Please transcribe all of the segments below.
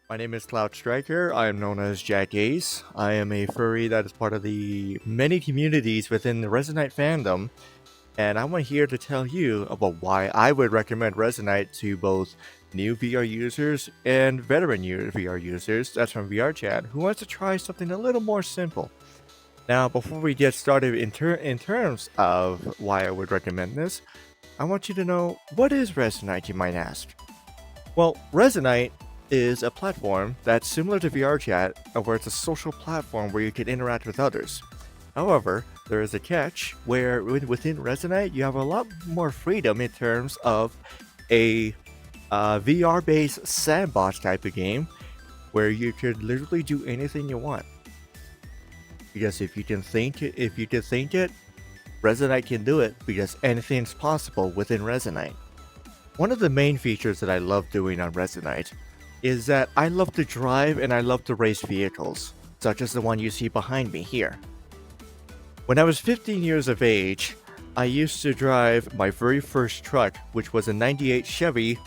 My name is Cloud Striker. I am known as Jack Ace. I am a furry that is part of the many communities within the Resonite fandom, and I'm here to tell you about why I would recommend Resonite to both new VR users and veteran VR users, that's from VR Chat, who wants to try something a little more simple. Now, before we get started in terms of why I would recommend this, I want you to know, what is Resonite, you might ask? Well, Resonite is a platform that's similar to VRChat, where it's a social platform where you can interact with others. However, there is a catch where within Resonite, you have a lot more freedom in terms of a VR-based sandbox type of game where you could literally do anything you want. Because if you can think it, Resonite can do it because anything's possible within Resonite. One of the main features that I love doing on Resonite is that I love to drive and I love to race vehicles, such as the one you see behind me here. When I was 15 years of age, I used to drive my very first truck, which was a 98 Chevy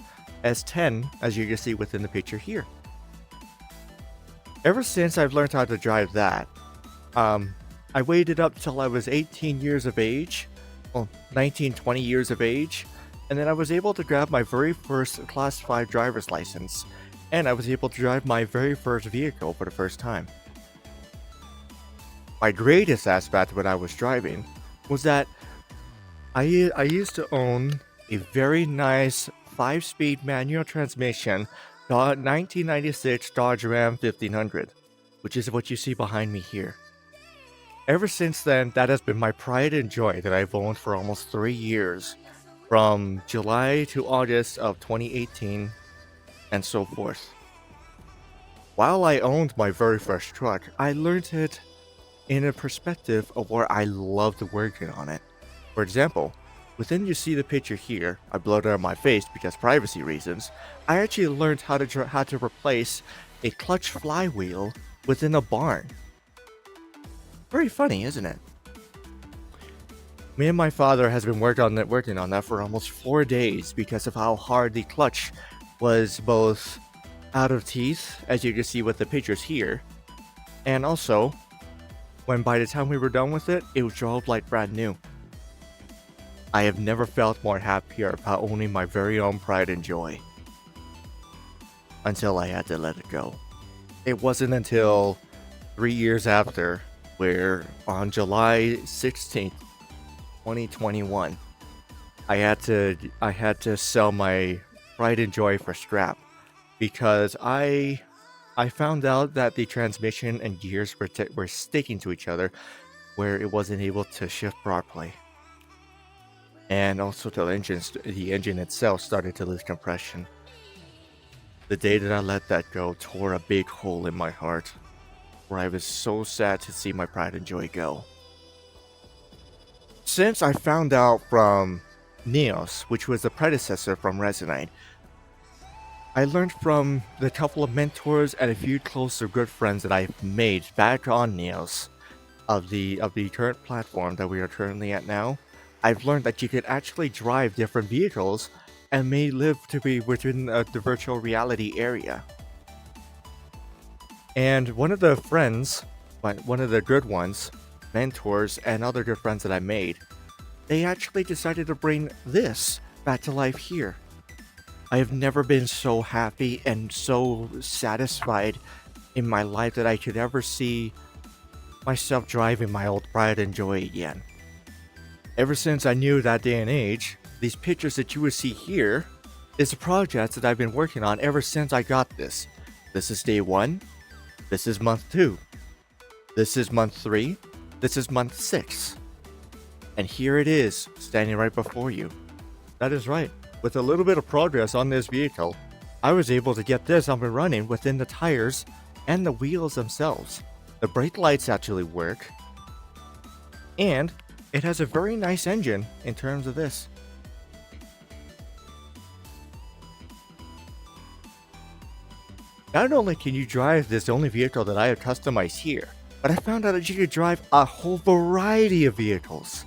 S10, as you can see within the picture here. Ever since I've learned how to drive that, I waited up till I was 18 years of age, 19, 20 years of age, and then I was able to grab my very first Class 5 driver's license, and I was able to drive my very first vehicle for the first time. My greatest aspect when I was driving was that I used to own a very nice 5-speed manual transmission 1996 Dodge Ram 1500, which is what you see behind me here. Ever since then, that has been my pride and joy that I've owned for almost 3 years. From July to August of 2018, and so forth. While I owned my very first truck, I learned it in a perspective of where I loved working on it. For example, within you see the picture here, I blurred out my face because privacy reasons. I actually learned how to replace a clutch flywheel within a barn. Very funny, isn't it? Me and my father has been working on that for almost 4 days because of how hard the clutch was, both out of teeth, as you can see with the pictures here, and also when by the time we were done with it, it drove like brand new. I have never felt more happier about owning my very own pride and joy. Until I had to let it go. It wasn't until 3 years after, where on July 16th, 2021, I had to sell my pride and joy for scrap because I found out that the transmission and gears were sticking to each other, where it wasn't able to shift properly, and also the engine itself started to lose compression. The day that I let that go tore a big hole in my heart, where I was so sad to see my pride and joy go. Since I found out from Neos, which was the predecessor from Resonite, I learned from the couple of mentors and a few closer good friends that I've made back on Neos of the current platform that we are currently at now. I've learned that you could actually drive different vehicles and may live to be within the virtual reality area. And one of the good ones, mentors, and other good friends that I made, they actually decided to bring this back to life here. I have never been so happy and so satisfied in my life that I could ever see myself driving my old pride and joy again. Ever since I knew that day and age, these pictures that you would see here is a project that I've been working on ever since I got this. This is day 1. This is month 2. This is month 3. This is month 6. And here it is, standing right before you. That is right. With a little bit of progress on this vehicle, I was able to get this up and running within the tires and the wheels themselves. The brake lights actually work. And it has a very nice engine in terms of this. Not only can you drive this only vehicle that I have customized here, but I found out that you could drive a whole variety of vehicles.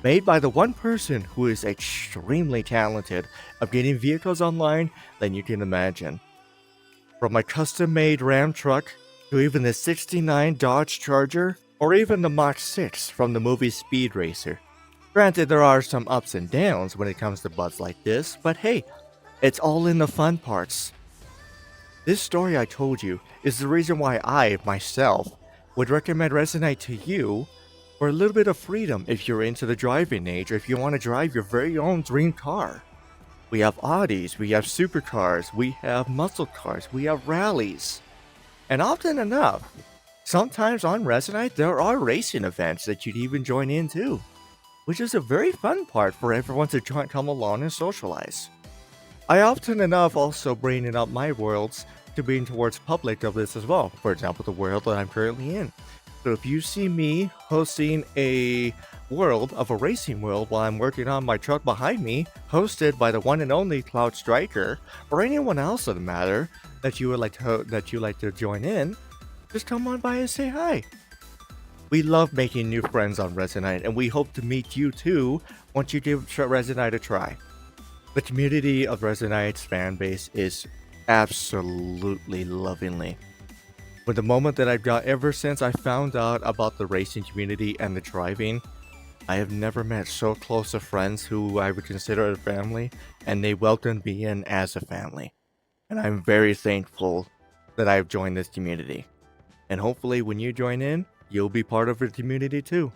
Made by the one person who is extremely talented of getting vehicles online than you can imagine. From my custom-made Ram truck to even the 69 Dodge Charger or even the Mach 6 from the movie Speed Racer. Granted, there are some ups and downs when it comes to buds like this, but hey, it's all in the fun parts. This story I told you is the reason why I, myself, would recommend Resonite to you for a little bit of freedom if you're into the driving age or if you want to drive your very own dream car. We have Audis, we have supercars, we have muscle cars, we have rallies. And often enough, sometimes on Resonite there are racing events that you'd even join in too, which is a very fun part for everyone to come along and socialize. I often enough also bring up my worlds to being towards public of this as well. For example, the world that I'm currently in. So if you see me hosting a world of a racing world while I'm working on my truck behind me, hosted by the one and only Cloud Striker, or anyone else of the matter that you would like to join in, just come on by and say hi. We love making new friends on Resonite, and we hope to meet you too once you give Resonite a try. The community of Resonite's fan base is absolutely lovingly. From the moment that I've got ever since I found out about the racing community and the driving, I have never met so close of friends who I would consider a family, and they welcomed me in as a family. And I'm very thankful that I've joined this community. And hopefully when you join in, you'll be part of the community too.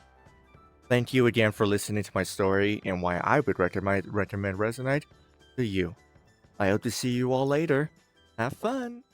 Thank you again for listening to my story and why I would recommend Resonite to you. I hope to see you all later. Have fun!